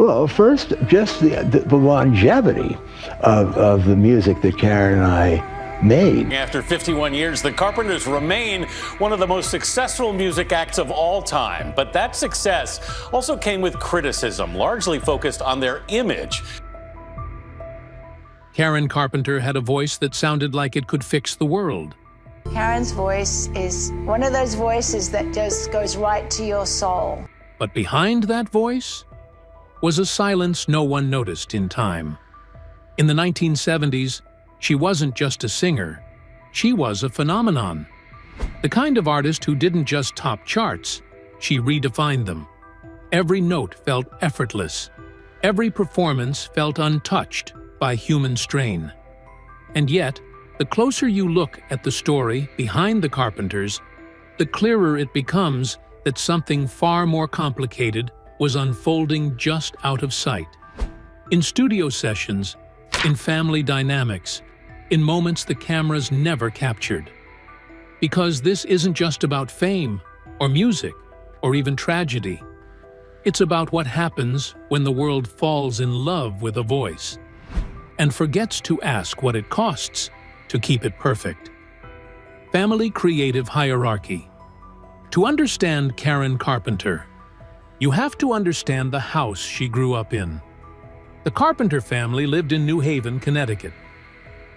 Well, first, just the longevity of the music that Karen and I made. After 51 years, the Carpenters remain one of the most successful music acts of all time. But that success also came with criticism, largely focused on their image. Karen Carpenter had a voice that sounded like it could fix the world. Karen's voice is one of those voices that just goes right to your soul. But behind that voice was a silence no one noticed in time. In the 1970s, she wasn't just a singer, she was a phenomenon. The kind of artist who didn't just top charts, she redefined them. Every note felt effortless. Every performance felt untouched by human strain. And yet, the closer you look at the story behind the Carpenters, the clearer it becomes that something far more complicated was unfolding just out of sight. In studio sessions, in family dynamics, in moments the cameras never captured. Because this isn't just about fame, or music, or even tragedy. It's about what happens when the world falls in love with a voice and forgets to ask what it costs to keep it perfect. Family creative hierarchy. To understand Karen Carpenter, you have to understand the house she grew up in. The Carpenter family lived in New Haven, Connecticut.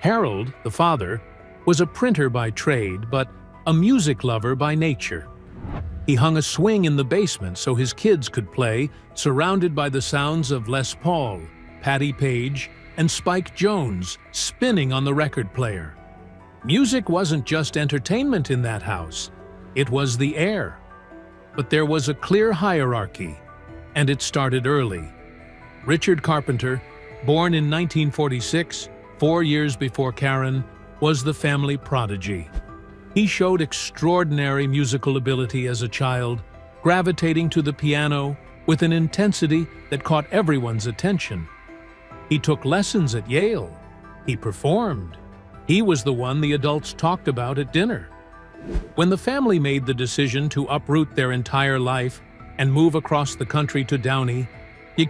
Harold, the father, was a printer by trade, but a music lover by nature. He hung a swing in the basement so his kids could play, surrounded by the sounds of Les Paul, Patti Page, and Spike Jones spinning on the record player. Music wasn't just entertainment in that house, it was the air. But there was a clear hierarchy, and it started early. Richard Carpenter, born in 1946, 4 years before Karen, was the family prodigy. He showed extraordinary musical ability as a child, gravitating to the piano with an intensity that caught everyone's attention. He took lessons at Yale. He performed. He was the one the adults talked about at dinner. When the family made the decision to uproot their entire life and move across the country to Downey,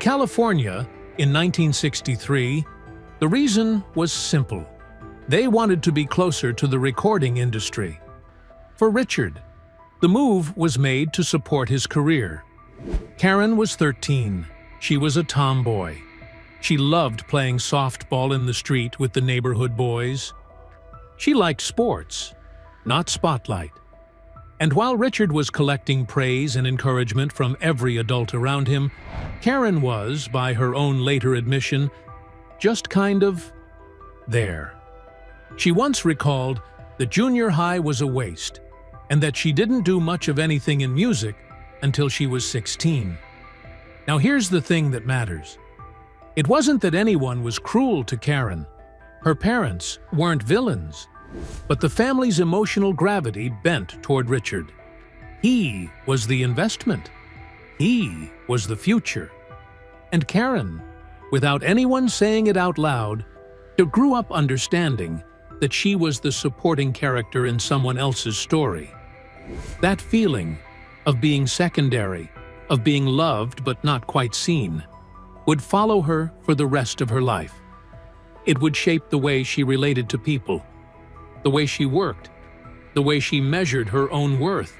California, in 1963, the reason was simple. They wanted to be closer to the recording industry. For Richard, the move was made to support his career. Karen was 13. She was a tomboy. She loved playing softball in the street with the neighborhood boys. She liked sports, not spotlight. And while Richard was collecting praise and encouragement from every adult around him, Karen was, by her own later admission, just kind of there. She once recalled that junior high was a waste, and that she didn't do much of anything in music until she was 16. Now here's the thing that matters. It wasn't that anyone was cruel to Karen. Her parents weren't villains. But the family's emotional gravity bent toward Richard. He was the investment. He was the future. And Karen, without anyone saying it out loud, grew up understanding that she was the supporting character in someone else's story. That feeling of being secondary, of being loved but not quite seen, would follow her for the rest of her life. It would shape the way she related to people, the way she worked, the way she measured her own worth.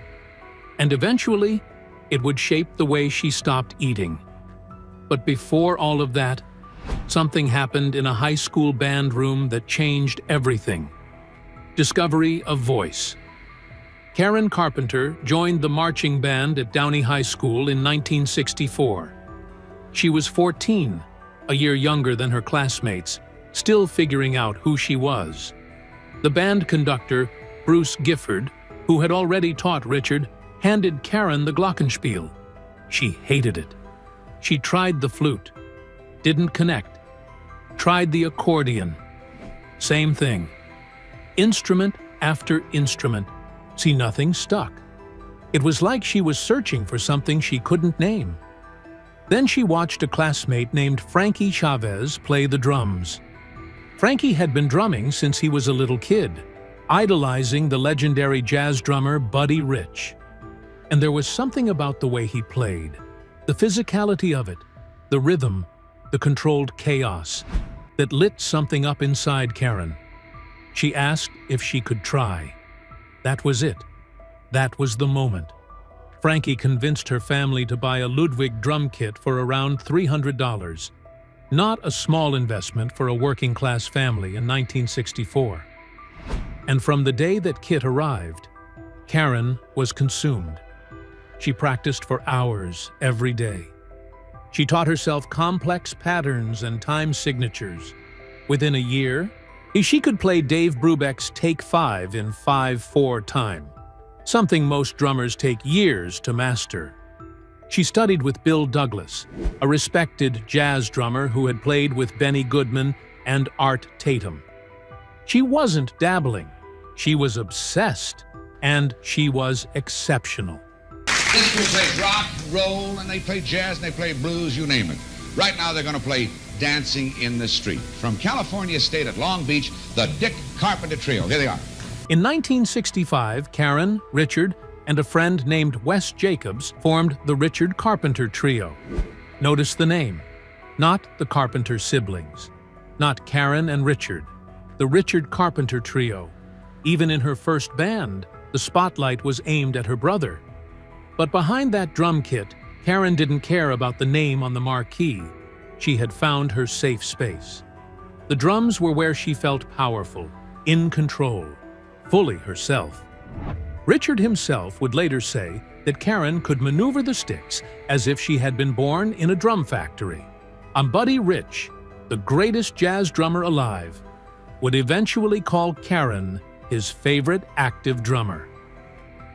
And eventually, it would shape the way she stopped eating. But before all of that, something happened in a high school band room that changed everything. Discovery of voice. Karen Carpenter joined the marching band at Downey High School in 1964. She was 14, a year younger than her classmates, still figuring out who she was. The band conductor, Bruce Gifford, who had already taught Richard, handed Karen the glockenspiel. She hated it. She tried the flute. Didn't connect. Tried the accordion. Same thing. Instrument after instrument. See, nothing stuck. It was like she was searching for something she couldn't name. Then she watched a classmate named Frankie Chavez play the drums. Frankie had been drumming since he was a little kid, idolizing the legendary jazz drummer Buddy Rich. And there was something about the way he played, the physicality of it, The rhythm, the controlled chaos that lit something up inside Karen. She asked if she could try. That was it. That was the moment. Frankie convinced her family to buy a Ludwig drum kit for around $300. Not a small investment for a working-class family in 1964. And from the day that kit arrived, Karen was consumed. She practiced for hours every day. She taught herself complex patterns and time signatures. Within a year, she could play Dave Brubeck's Take 5 in 5/4 time, something most drummers take years to master. She studied with Bill Douglas, a respected jazz drummer who had played with Benny Goodman and Art Tatum. She wasn't dabbling. She was obsessed, and she was exceptional. These people play rock, roll, and they play jazz, and they play blues, you name it. Right now, they're going to play Dancing in the Street. From California State at Long Beach, the Dick Carpenter Trio. Here they are. In 1965, Karen, Richard, and a friend named Wes Jacobs formed the Richard Carpenter Trio. Notice the name. Not the Carpenter siblings. Not Karen and Richard. The Richard Carpenter Trio. Even in her first band, the spotlight was aimed at her brother. But behind that drum kit, Karen didn't care about the name on the marquee. She had found her safe space. The drums were where she felt powerful, in control, fully herself. Richard himself would later say that Karen could maneuver the sticks as if she had been born in a drum factory. Buddy Rich, the greatest jazz drummer alive, would eventually call Karen his favorite active drummer.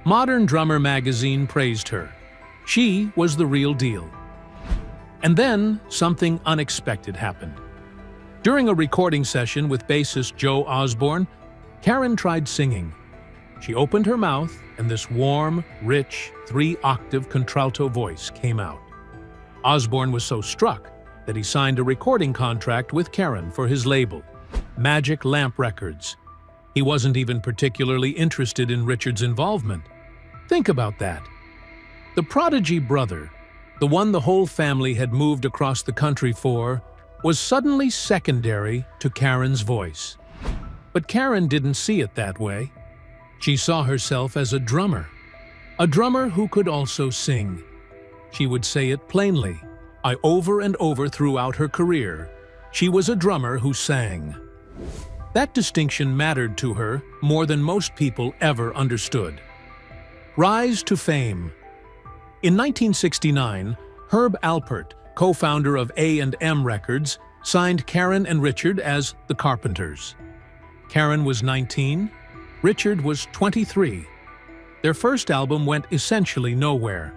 Modern Drummer magazine praised her. She was the real deal. And then something unexpected happened. During a recording session with bassist Joe Osborne, Karen tried singing. She opened her mouth, and this warm, rich, 3-octave contralto voice came out. Osborne was so struck that he signed a recording contract with Karen for his label, Magic Lamp Records. He wasn't even particularly interested in Richard's involvement. Think about that. The prodigy brother, the one the whole family had moved across the country for, was suddenly secondary to Karen's voice. But Karen didn't see it that way. She saw herself as a drummer who could also sing. She would say it plainly. Over and over throughout her career, she was a drummer who sang. That distinction mattered to her more than most people ever understood. Rise to fame. In 1969, Herb Alpert, co-founder of A&M Records, signed Karen and Richard as the Carpenters. Karen was 19, Richard was 23. Their first album went essentially nowhere.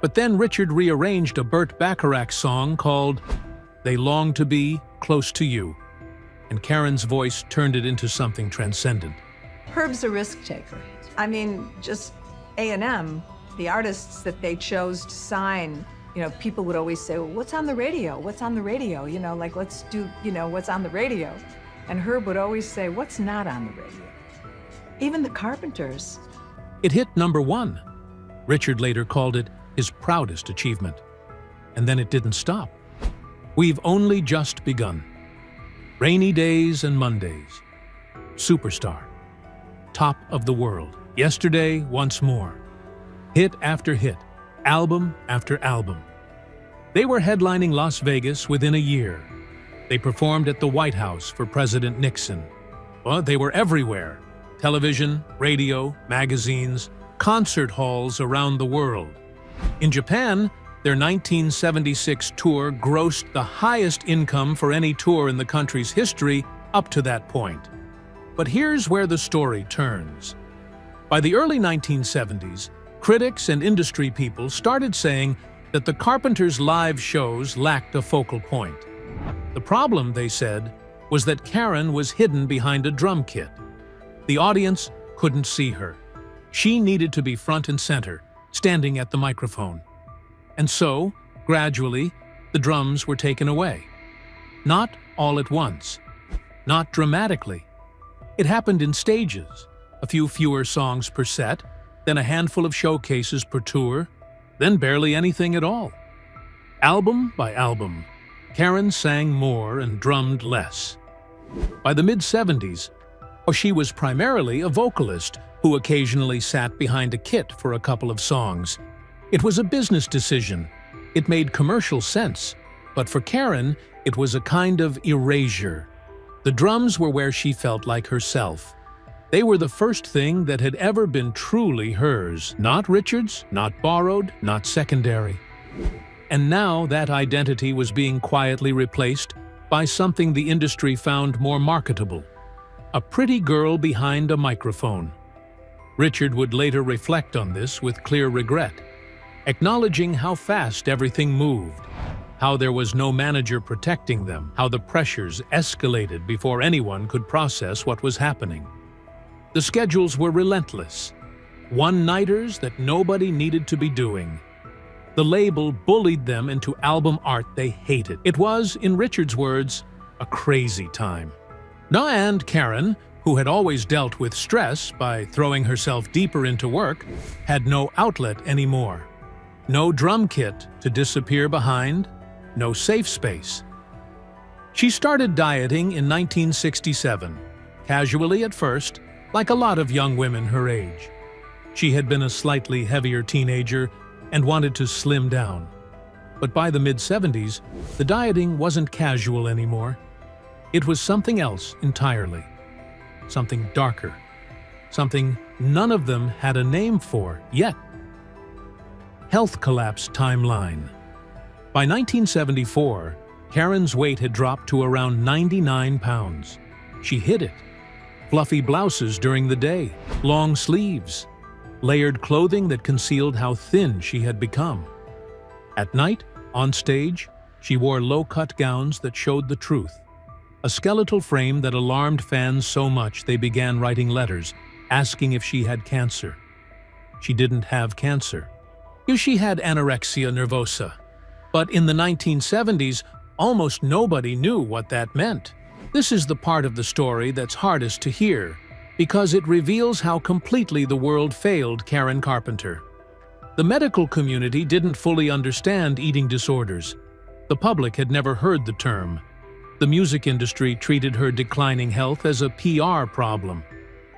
But then Richard rearranged a Burt Bacharach song called They Long to Be Close to You, and Karen's voice turned it into something transcendent. Herb's a risk taker. I mean, just A&M, the artists that they chose to sign, people would always say, well, what's on the radio? What's on the radio? Let's do, what's on the radio. And Herb would always say, what's not on the radio? Even the Carpenters. It hit #1. Richard later called it his proudest achievement. And then it didn't stop. We've only just begun. Rainy Days and Mondays. Superstar. Top of the World. Yesterday, Once More. Hit after hit. Album after album. They were headlining Las Vegas within a year. They performed at the White House for President Nixon. Well, they were everywhere. Television, radio, magazines, concert halls around the world. In Japan, their 1976 tour grossed the highest income for any tour in the country's history up to that point. But here's where the story turns. By the early 1970s, critics and industry people started saying that the Carpenters' live shows lacked a focal point. The problem, they said, was that Karen was hidden behind a drum kit. The audience couldn't see her. She needed to be front and center, standing at the microphone. And so, gradually, the drums were taken away. Not all at once. Not dramatically. It happened in stages, a few fewer songs per set, then a handful of showcases per tour, then barely anything at all. Album by album, Karen sang more and drummed less. By the mid-70s, she was primarily a vocalist who occasionally sat behind a kit for a couple of songs. It was a business decision. It made commercial sense. But for Karen, it was a kind of erasure. The drums were where she felt like herself. They were the first thing that had ever been truly hers, not Richard's, not borrowed, not secondary. And now that identity was being quietly replaced by something the industry found more marketable: a pretty girl behind a microphone. Richard would later reflect on this with clear regret, acknowledging how fast everything moved, how there was no manager protecting them, how the pressures escalated before anyone could process what was happening. The schedules were relentless, one-nighters that nobody needed to be doing. The label bullied them into album art they hated. It was, in Richard's words, a crazy time. And Karen, who had always dealt with stress by throwing herself deeper into work, had no outlet anymore. No drum kit to disappear behind, no safe space. She started dieting in 1967, casually at first, like a lot of young women her age. She had been a slightly heavier teenager and wanted to slim down. But by the mid-70s, the dieting wasn't casual anymore. It was something else entirely. Something darker. Something none of them had a name for yet. Health collapse timeline. By 1974, Karen's weight had dropped to around 99 pounds. She hid it. Fluffy blouses during the day, long sleeves, layered clothing that concealed how thin she had become. At night, on stage, she wore low-cut gowns that showed the truth. A skeletal frame that alarmed fans so much they began writing letters, asking if she had cancer. She didn't have cancer. She had anorexia nervosa. But in the 1970s, almost nobody knew what that meant. This is the part of the story that's hardest to hear, because it reveals how completely the world failed Karen Carpenter. The medical community didn't fully understand eating disorders. The public had never heard the term. The music industry treated her declining health as a PR problem,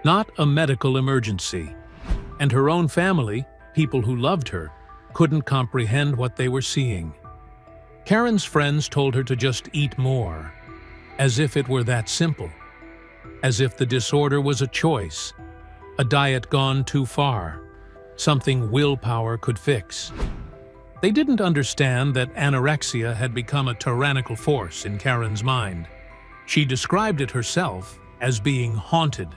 not a medical emergency. And her own family, people who loved her, couldn't comprehend what they were seeing. Karen's friends told her to just eat more, as if it were that simple. As if the disorder was a choice, a diet gone too far, something willpower could fix. They didn't understand that anorexia had become a tyrannical force in Karen's mind. She described it herself as being haunted.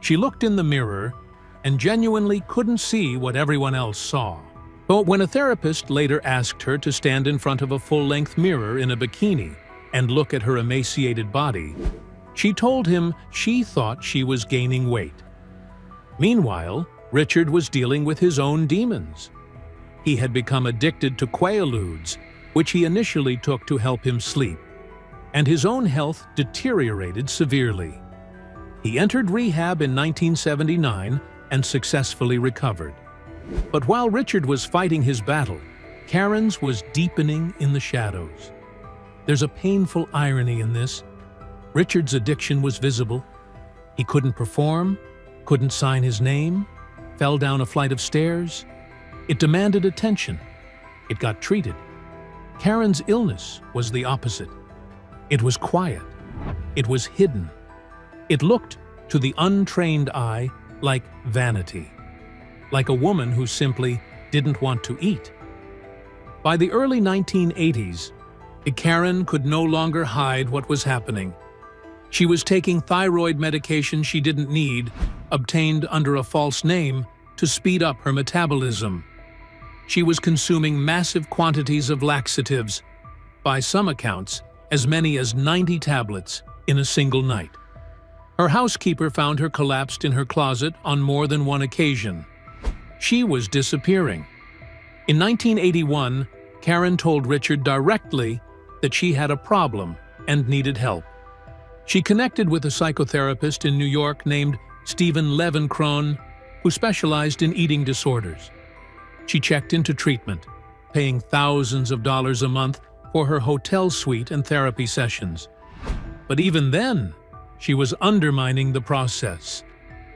She looked in the mirror and genuinely couldn't see what everyone else saw. But when a therapist later asked her to stand in front of a full-length mirror in a bikini and look at her emaciated body, she told him she thought she was gaining weight. Meanwhile, Richard was dealing with his own demons. He had become addicted to Quaaludes, which he initially took to help him sleep, and his own health deteriorated severely. He entered rehab in 1979 and successfully recovered. But while Richard was fighting his battle, Karen's was deepening in the shadows. There's a painful irony in this. Richard's addiction was visible. He couldn't perform, couldn't sign his name, fell down a flight of stairs. It demanded attention. It got treated. Karen's illness was the opposite. It was quiet. It was hidden. It looked, to the untrained eye, like vanity. Like a woman who simply didn't want to eat. By the early 1980s, Karen could no longer hide what was happening. She was taking thyroid medication she didn't need, obtained under a false name, to speed up her metabolism. She was consuming massive quantities of laxatives, by some accounts, as many as 90 tablets in a single night. Her housekeeper found her collapsed in her closet on more than one occasion. She was disappearing. In 1981, Karen told Richard directly that she had a problem and needed help. She connected with a psychotherapist in New York named Stephen Levenkron, who specialized in eating disorders. She checked into treatment, paying thousands of dollars a month for her hotel suite and therapy sessions. But even then, she was undermining the process,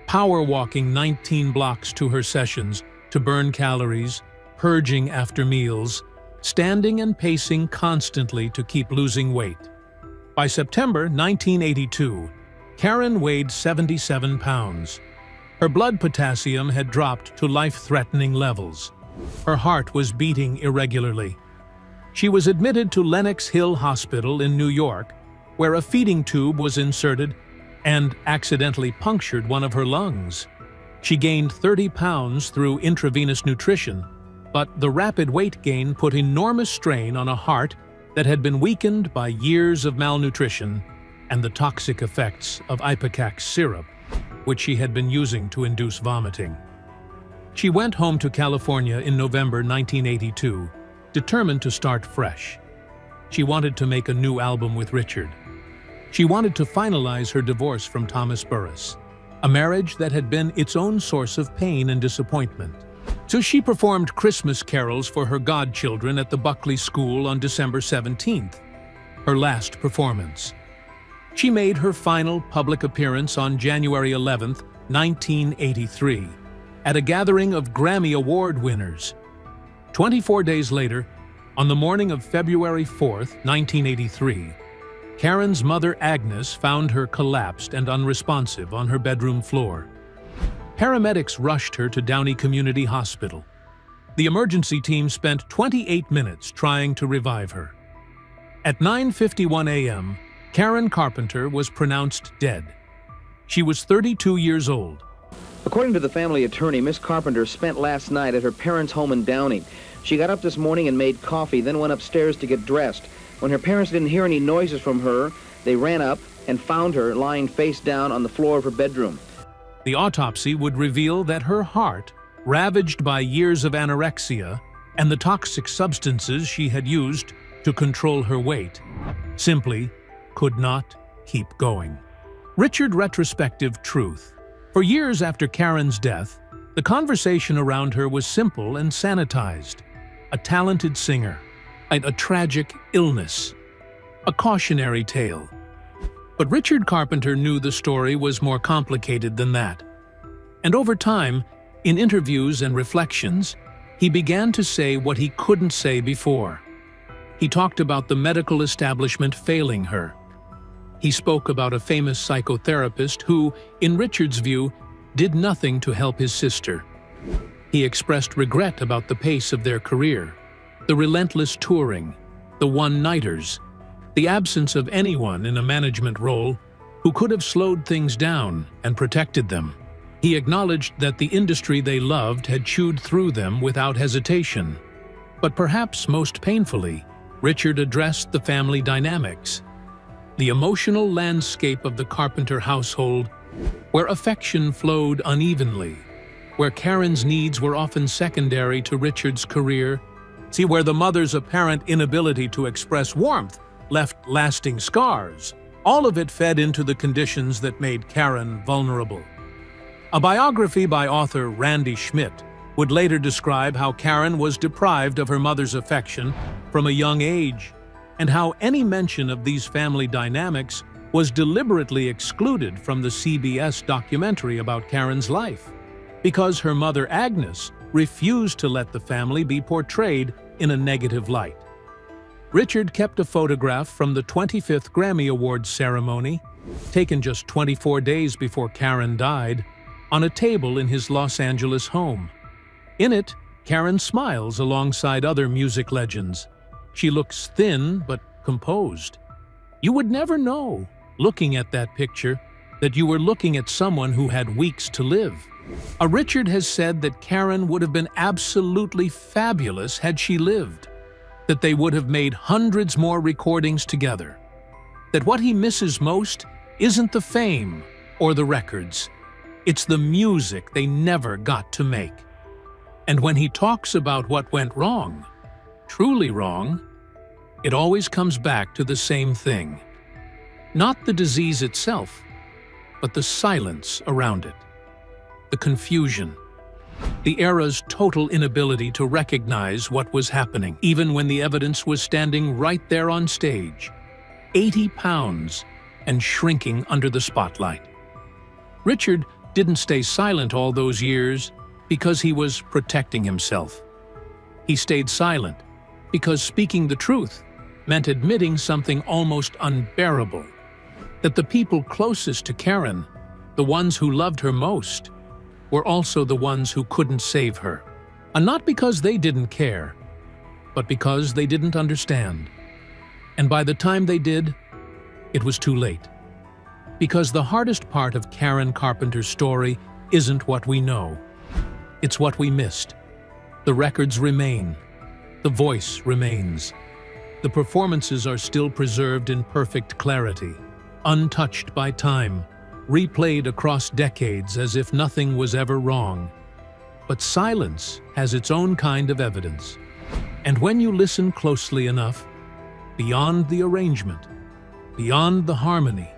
power walking 19 blocks to her sessions to burn calories, purging after meals, standing and pacing constantly to keep losing weight. By September 1982, Karen weighed 77 pounds. Her blood potassium had dropped to life-threatening levels. Her heart was beating irregularly. She was admitted to Lenox Hill Hospital in New York, where a feeding tube was inserted and accidentally punctured one of her lungs. She gained 30 pounds through intravenous nutrition, but the rapid weight gain put enormous strain on a heart that had been weakened by years of malnutrition and the toxic effects of ipecac syrup, which she had been using to induce vomiting. She went home to California in November 1982, determined to start fresh. She wanted to make a new album with Richard. She wanted to finalize her divorce from Thomas Burris, a marriage that had been its own source of pain and disappointment. So she performed Christmas carols for her godchildren at the Buckley School on December 17th, her last performance. She made her final public appearance on January 11th, 1983, at a gathering of Grammy Award winners. 24 days later, on the morning of February 4th, 1983, Karen's mother Agnes found her collapsed and unresponsive on her bedroom floor. Paramedics rushed her to Downey Community Hospital. The emergency team spent 28 minutes trying to revive her. At 9:51 a.m., Karen Carpenter was pronounced dead. She was 32 years old. According to the family attorney, Miss Carpenter spent last night at her parents' home in Downey. She got up this morning and made coffee, then went upstairs to get dressed. When her parents didn't hear any noises from her, they ran up and found her lying face down on the floor of her bedroom. The autopsy would reveal that her heart, ravaged by years of anorexia and the toxic substances she had used to control her weight, simply could not keep going. Richard Retrospective Truth. For years after Karen's death, the conversation around her was simple and sanitized. A talented singer, a tragic illness, a cautionary tale. But Richard Carpenter knew the story was more complicated than that. And over time, in interviews and reflections, he began to say what he couldn't say before. He talked about the medical establishment failing her. He spoke about a famous psychotherapist who, in Richard's view, did nothing to help his sister. He expressed regret about the pace of their career, the relentless touring, the one-nighters, the absence of anyone in a management role who could have slowed things down and protected them. He acknowledged that the industry they loved had chewed through them without hesitation. But perhaps most painfully, Richard addressed the family dynamics, the emotional landscape of the Carpenter household, where affection flowed unevenly, where Karen's needs were often secondary to Richard's career, where the mother's apparent inability to express warmth left lasting scars. All of it fed into the conditions that made Karen vulnerable. A biography by author Randy Schmidt would later describe how Karen was deprived of her mother's affection from a young age, and how any mention of these family dynamics was deliberately excluded from the CBS documentary about Karen's life, because her mother Agnes refused to let the family be portrayed in a negative light. Richard kept a photograph from the 25th Grammy Awards ceremony, taken just 24 days before Karen died, on a table in his Los Angeles home. In it, Karen smiles alongside other music legends. She looks thin but composed. You would never know, looking at that picture, that you were looking at someone who had weeks to live. Richard has said that Karen would have been absolutely fabulous had she lived, that they would have made hundreds more recordings together, that what he misses most isn't the fame or the records, it's the music they never got to make. And when he talks about what went wrong, truly wrong, it always comes back to the same thing. Not the disease itself, but the silence around it, the confusion, The era's total inability to recognize what was happening, even when the evidence was standing right there on stage. 80 pounds and shrinking under the spotlight. Richard didn't stay silent all those years because he was protecting himself. He stayed silent because speaking the truth meant admitting something almost unbearable, that the people closest to Karen, the ones who loved her most, were also the ones who couldn't save her. And not because they didn't care, but because they didn't understand. And by the time they did, it was too late. Because the hardest part of Karen Carpenter's story isn't what we know. It's what we missed. The records remain. The voice remains. The performances are still preserved in perfect clarity, untouched by time, replayed across decades as if nothing was ever wrong. But silence has its own kind of evidence. And when you listen closely enough, beyond the arrangement, beyond the harmony,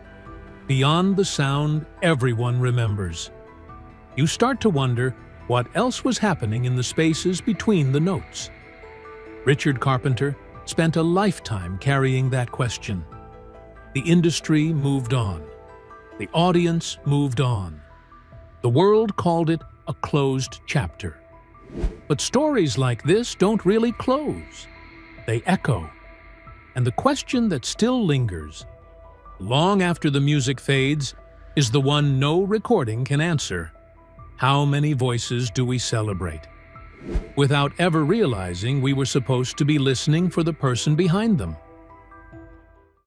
beyond the sound everyone remembers, you start to wonder what else was happening in the spaces between the notes. Richard Carpenter spent a lifetime carrying that question. The industry moved on. The audience moved on. The world called it a closed chapter. But stories like this don't really close. They echo. And the question that still lingers, long after the music fades, is the one no recording can answer. How many voices do we celebrate? Without ever realizing we were supposed to be listening for the person behind them.